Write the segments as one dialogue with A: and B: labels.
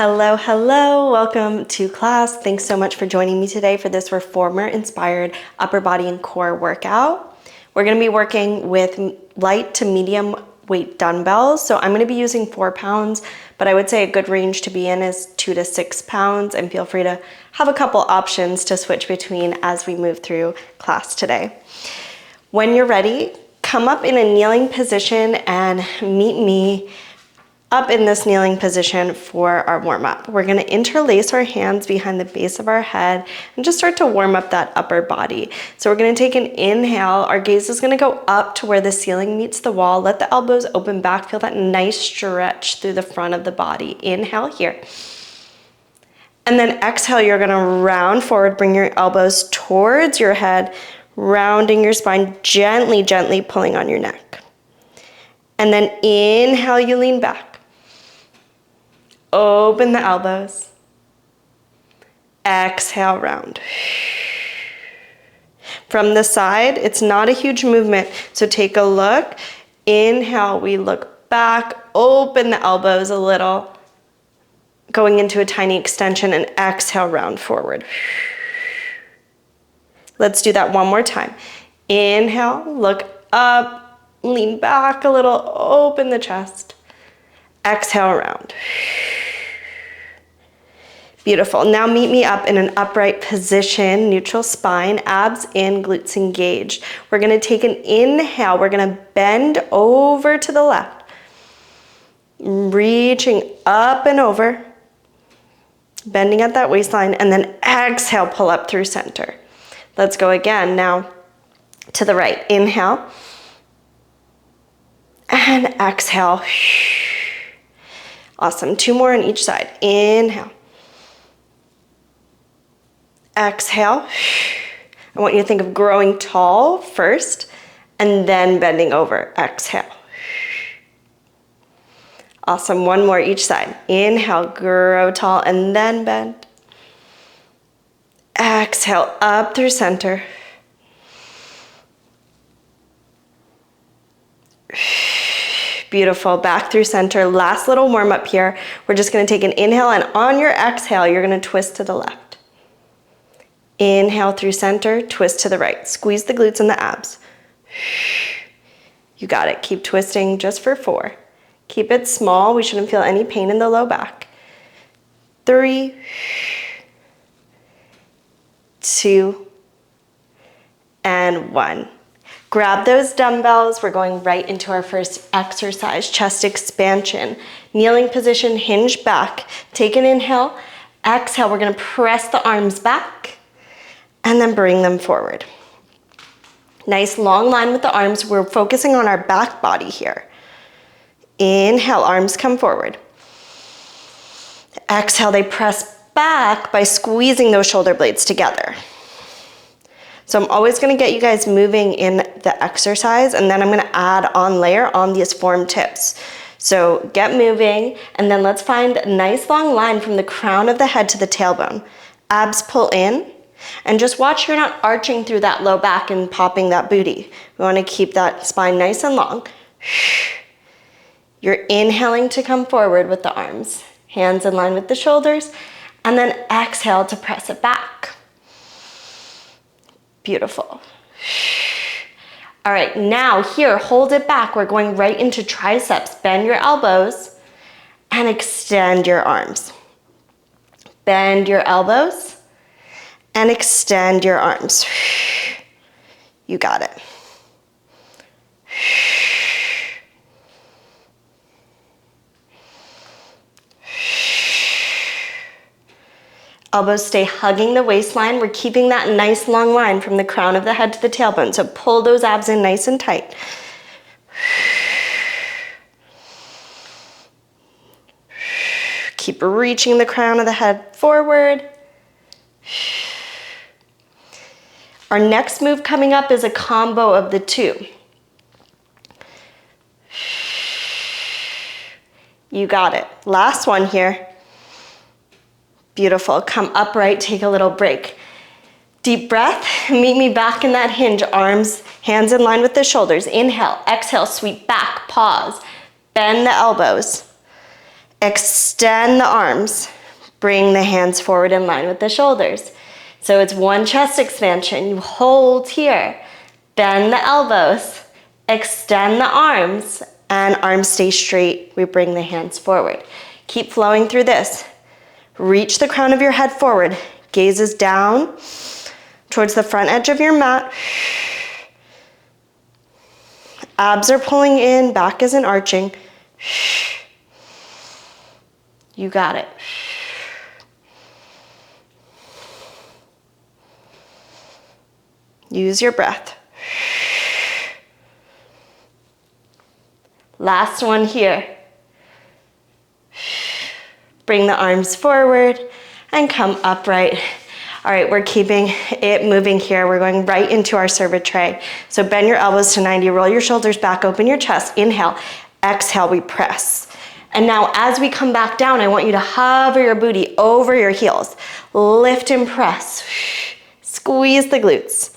A: Hello, hello, welcome to class. Thanks so much for joining me today for this reformer-inspired upper body and core workout. We're gonna be working with light to medium weight dumbbells. So I'm gonna be using 4 pounds, but I would say a good range to be in is 2 to 6 pounds, and feel free to have a couple options to switch between as we move through class today. When you're ready, come up in a kneeling position and meet me up in this kneeling position for our warm-up. We're gonna interlace our hands behind the base of our head and just start to warm up that upper body. So we're gonna take an inhale. Our gaze is gonna go up to where the ceiling meets the wall. Let the elbows open back. Feel that nice stretch through the front of the body. Inhale here. And then exhale, you're gonna round forward, bring your elbows towards your head, rounding your spine, gently, gently pulling on your neck. And then inhale, you lean back. Open the elbows. Exhale, round. From the side, it's not a huge movement, so take a look. Inhale, we look back, open the elbows a little, going into a tiny extension, and exhale, round forward. Let's do that one more time. Inhale, look up, lean back a little, open the chest. Exhale, round. Beautiful. Now meet me up in an upright position, neutral spine, abs in, glutes engaged. We're gonna take an inhale. We're gonna bend over to the left, reaching up and over, bending at that waistline, and then exhale, pull up through center. Let's go again. Now to the right. Inhale and exhale. Awesome. 2 more on each side. Inhale. Exhale. I want you to think of growing tall first and then bending over. Exhale. Awesome. 1 more each side. Inhale, grow tall and then bend. Exhale, up through center. Beautiful. Back through center. Last little warm up here. We're just going to take an inhale, and on your exhale, you're going to twist to the left. Inhale through center, twist to the right. Squeeze the glutes and the abs. You got it. Keep twisting just for 4. Keep it small. We shouldn't feel any pain in the low back. 3, 2, and 1. Grab those dumbbells. We're going right into our first exercise, chest expansion. Kneeling position, hinge back. Take an inhale. Exhale, we're gonna press the arms back and then bring them forward. Nice long line with the arms. We're focusing on our back body here. Inhale, arms come forward. Exhale, they press back by squeezing those shoulder blades together. So I'm always gonna get you guys moving in the exercise, and then I'm gonna add on layer on these form tips. So get moving, and then let's find a nice long line from the crown of the head to the tailbone. Abs pull in, and just watch you're not arching through that low back and popping that booty. We wanna keep that spine nice and long. You're inhaling to come forward with the arms. Hands in line with the shoulders, and then exhale to press it back. Beautiful. All right, now here, hold it back. We're going right into triceps. Bend your elbows and extend your arms. Bend your elbows and extend your arms. You got it. Elbows stay hugging the waistline. We're keeping that nice long line from the crown of the head to the tailbone. So pull those abs in nice and tight. Keep reaching the crown of the head forward. Our next move coming up is a combo of the 2. You got it. Last one here. Beautiful. Come upright, take a little break. Deep breath. Meet me back in that hinge. Arms, hands in line with the shoulders. Inhale, exhale, sweep back, pause. Bend the elbows. Extend the arms. Bring the hands forward in line with the shoulders. So it's one chest expansion. You hold here. Bend the elbows. Extend the arms. And arms stay straight. We bring the hands forward. Keep flowing through this. Reach the crown of your head forward. Gazes down towards the front edge of your mat. Abs are pulling in, back isn't arching. You got it. Use your breath. Last one here. Bring the arms forward and come upright. All right, we're keeping it moving here. We're going right into our cervic tray. So bend your elbows to 90, roll your shoulders back, open your chest. Inhale, exhale, we press. And now as we come back down, I want you to hover your booty over your heels. Lift and press. Squeeze the glutes.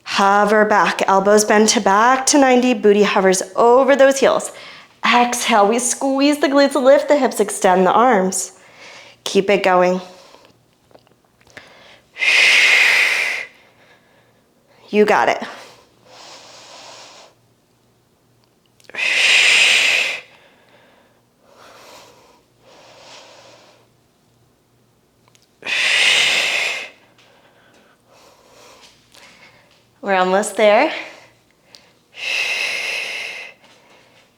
A: Hover back, elbows bend to back to 90, booty hovers over those heels. Exhale, we squeeze the glutes, lift the hips, extend the arms. Keep it going. You got it. We're almost there.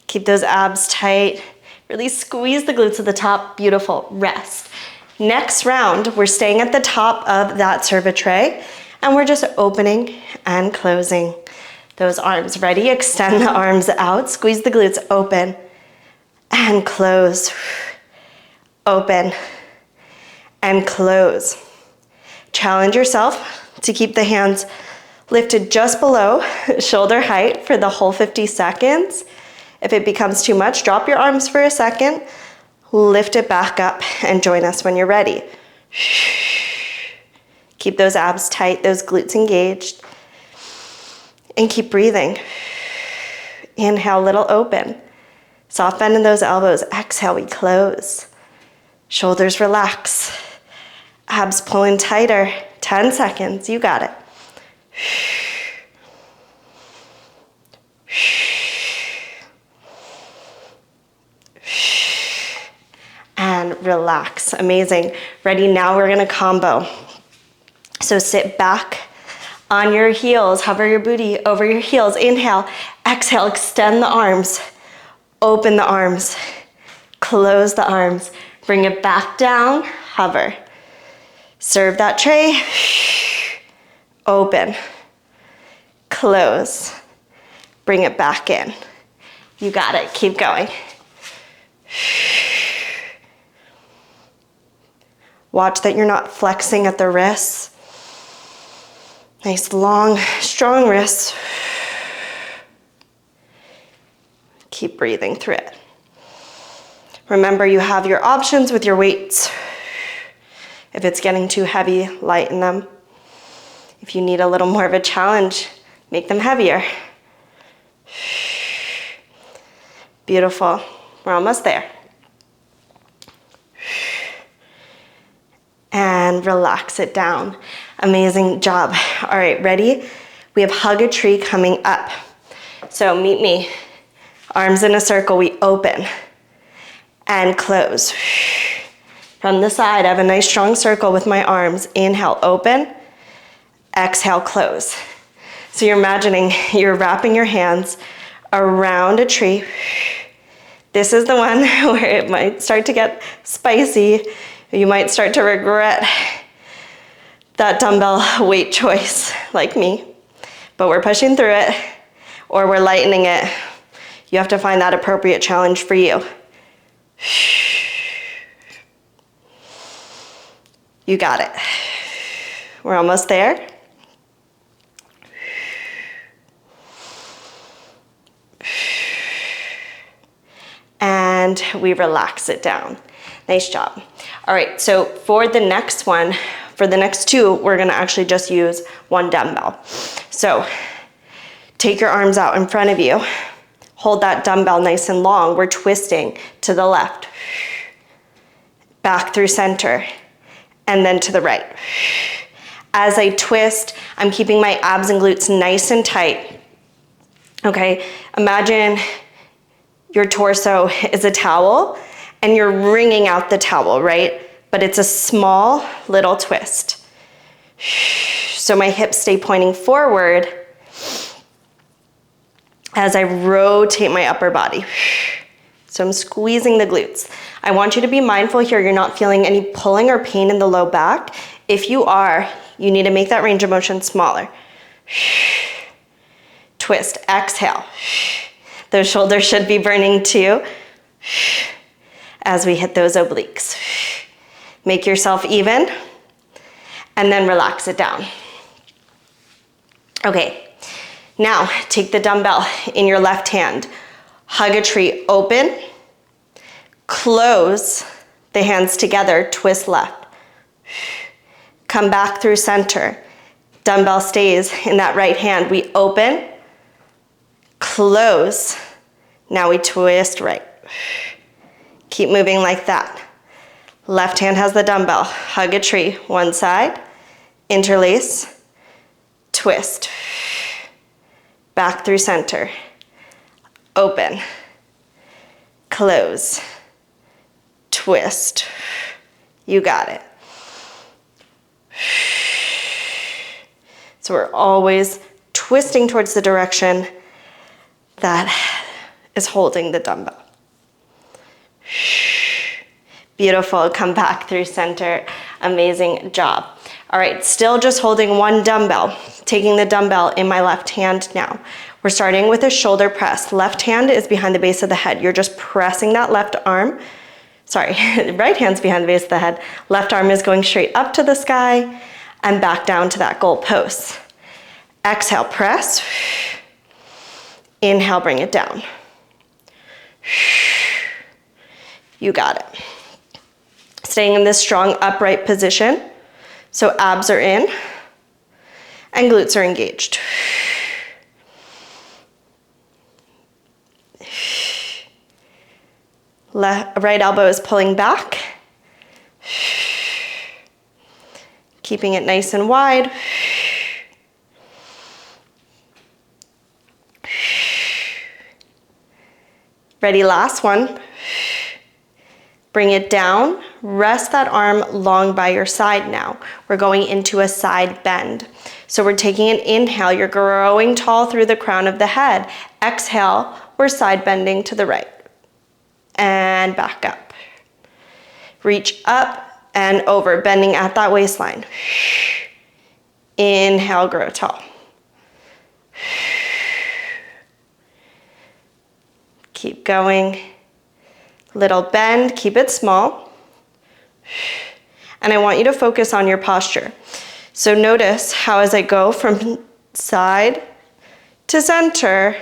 A: Keep those abs tight. Really squeeze the glutes at the top. Beautiful. Rest. Next round, we're staying at the top of that cervic tray, and we're just opening and closing those arms. Ready? Extend the arms out. Squeeze the glutes. Open and close. Open and close. Challenge yourself to keep the hands lifted just below shoulder height for the whole 50 seconds. If it becomes too much, drop your arms for a second, lift it back up, and join us when you're ready. Keep those abs tight, those glutes engaged, and keep breathing. Inhale, little open. Soft bend in those elbows. Exhale, we close. Shoulders relax. Abs pull in tighter. 10 seconds, you got it. And relax. Amazing. Ready? Now we're gonna combo. So sit back on your heels, hover your booty over your heels. Inhale, exhale, extend the arms, open the arms, close the arms, bring it back down, hover. Serve that tray, open, close, bring it back in. You got it, keep going. Watch that you're not flexing at the wrists. Nice long, strong wrists. Keep breathing through it. Remember, you have your options with your weights. If it's getting too heavy, lighten them. If you need a little more of a challenge, make them heavier. Beautiful. We're almost there. And relax it down. Amazing job. All right, ready? We have hug a tree coming up. So meet me. Arms in a circle, we open and close. From the side, I have a nice strong circle with my arms. Inhale, open. Exhale, close. So you're imagining you're wrapping your hands around a tree. This is the one where it might start to get spicy. You might start to regret that dumbbell weight choice, like me. But we're pushing through it, or we're lightening it. You have to find that appropriate challenge for you. You got it. We're almost there. And we relax it down. Nice job. All right, so for the next one, for the next two, we're gonna actually just use one dumbbell. So take your arms out in front of you, Hold that dumbbell nice and long. We're twisting to the left, back through center, and then to the right. As I twist, I'm keeping my abs and glutes nice and tight. Okay, imagine your torso is a towel and you're wringing out the towel, right? But it's a small little twist. So my hips stay pointing forward as I rotate my upper body. So I'm squeezing the glutes. I want you to be mindful here you're not feeling any pulling or pain in the low back. If you are, you need to make that range of motion smaller. Twist, exhale. Those shoulders should be burning too as we hit those obliques. Make yourself even and then relax it down. Okay. Now, take the dumbbell in your left hand, hug a tree, open, close the hands together, twist left. Come back through center. Dumbbell stays in that right hand. We open, close. Now we twist right. Keep moving like that. Left hand has the dumbbell, hug a tree, one side, interlace, twist. Back through center, open, close, twist. You got it. So we're always twisting towards the direction that is holding the dumbbell. Beautiful, come back through center. Amazing job. All right, still just holding one dumbbell, taking the dumbbell in my left hand now. We're starting with a shoulder press. Left hand is behind the base of the head. You're just pressing that left arm. Sorry, right hand's behind the base of the head. Left arm is going straight up to the sky and back down to that goal post. Exhale, press. Inhale, bring it down. You got it. Staying in this strong upright position. So abs are in and glutes are engaged. Right elbow is pulling back. Keeping it nice and wide. Ready, last one. Bring it down, rest that arm long by your side now. We're going into a side bend. So we're taking an inhale, you're growing tall through the crown of the head. Exhale, we're side bending to the right. And back up. Reach up and over, bending at that waistline. Inhale, grow tall. Keep going. Little bend, keep it small. And I want you to focus on your posture. So notice how as I go from side to center,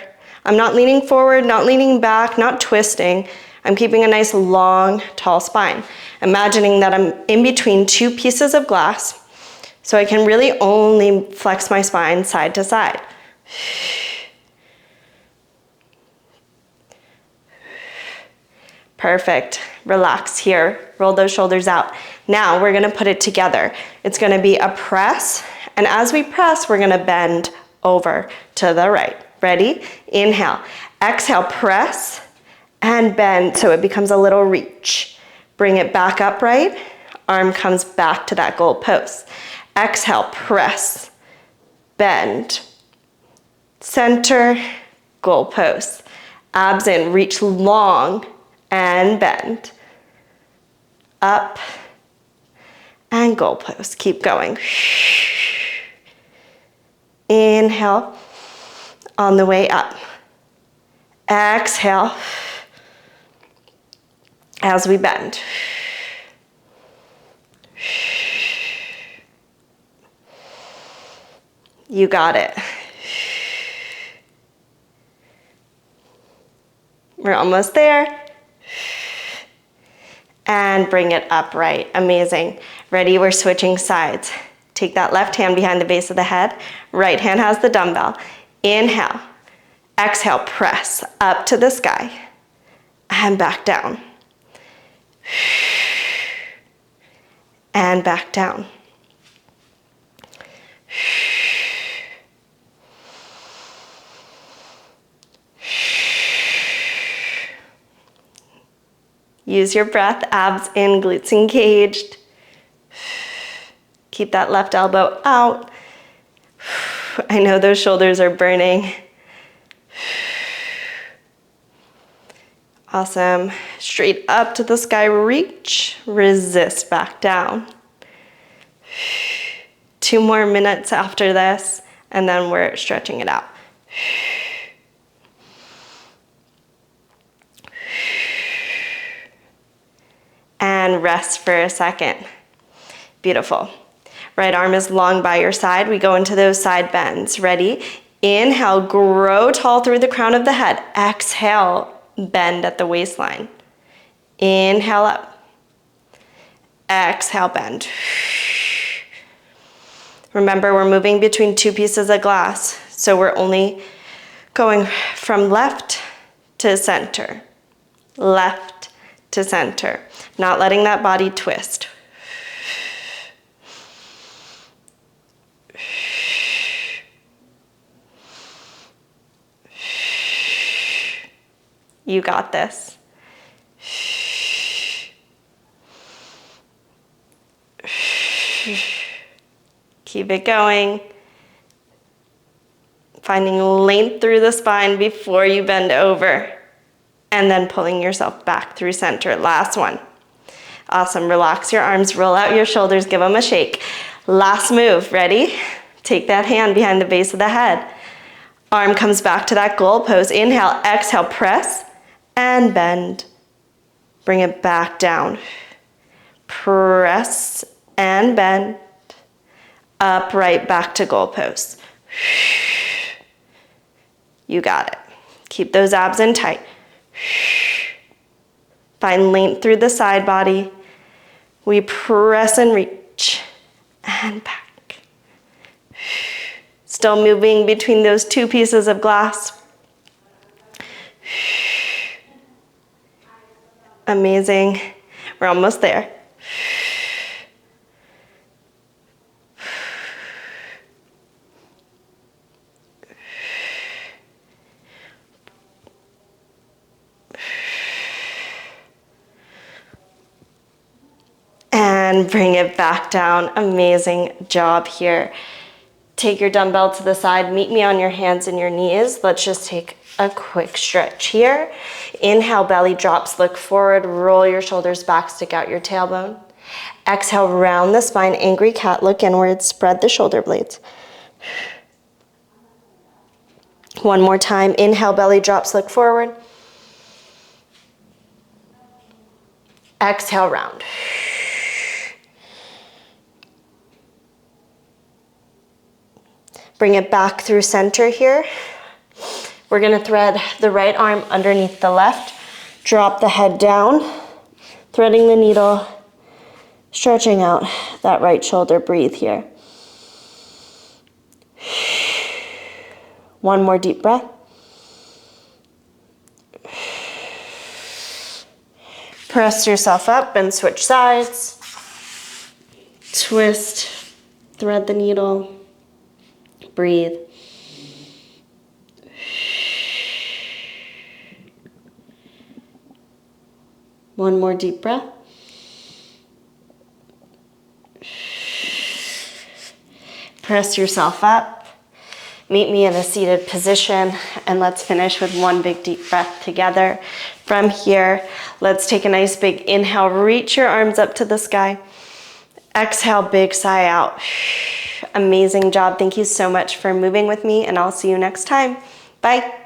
A: I'm not leaning forward, not leaning back, not twisting. I'm keeping a nice long, tall spine. Imagining that I'm in between two pieces of glass, so I can really only flex my spine side to side. Perfect. Relax here. Roll those shoulders out. Now we're going to put it together. It's going to be a press, and as we press, we're going to bend over to the right. Ready? Inhale. Exhale, press and bend so it becomes a little reach. Bring it back upright. Arm comes back to that goal post. Exhale, press, bend, center, goal post. Abs in, reach long and bend. Up and goal post. Keep going. Inhale on the way up. Exhale as we bend. You got it. We're almost there. And bring it upright. Amazing. Ready? We're switching sides. Take that left hand behind the base of the head. Right hand has the dumbbell. Inhale. Exhale, press up to the sky and back down. And back down. Use your breath, abs in, glutes engaged. Keep that left elbow out. I know those shoulders are burning. Awesome. Straight up to the sky, reach, resist, back down. 2 more minutes after this, and then we're stretching it out. And rest for a second. Beautiful. Right arm is long by your side. We go into those side bends. Ready? Inhale, grow tall through the crown of the head. Exhale, bend at the waistline. Inhale up. Exhale, bend. Remember, we're moving between 2 pieces of glass, so we're only going from left to center. Left to center. Not letting that body twist. You got this. Keep it going. Finding length through the spine before you bend over. And then pulling yourself back through center. Last one. Awesome. Relax your arms, roll out your shoulders, give them a shake. Last move. Ready? Take that hand behind the base of the head. Arm comes back to that goal pose. Inhale, exhale, press and bend. Bring it back down. Press and bend. Upright back to goal pose. You got it. Keep those abs in tight. Find length through the side body. We press and reach and back. Still moving between those 2 pieces of glass. Amazing. We're almost there. And bring it back down. Amazing job here. Take your dumbbell to the side. Meet me on your hands and your knees. Let's just take a quick stretch here. Inhale, belly drops, look forward, roll your shoulders back, stick out your tailbone. Exhale, round the spine, angry cat, look inward, spread the shoulder blades. One more time. Inhale, belly drops, look forward. Exhale, round. Bring it back through center here. We're gonna thread the right arm underneath the left, drop the head down, threading the needle, stretching out that right shoulder. Breathe here. One more deep breath. Press yourself up and switch sides. Twist, thread the needle, breathe. One more deep breath. Press yourself up. Meet me in a seated position, and let's finish with one big deep breath together. From here, let's take a nice big inhale. Reach your arms up to the sky. Exhale, big sigh out. Amazing job. Thank you so much for moving with me, and I'll see you next time. Bye.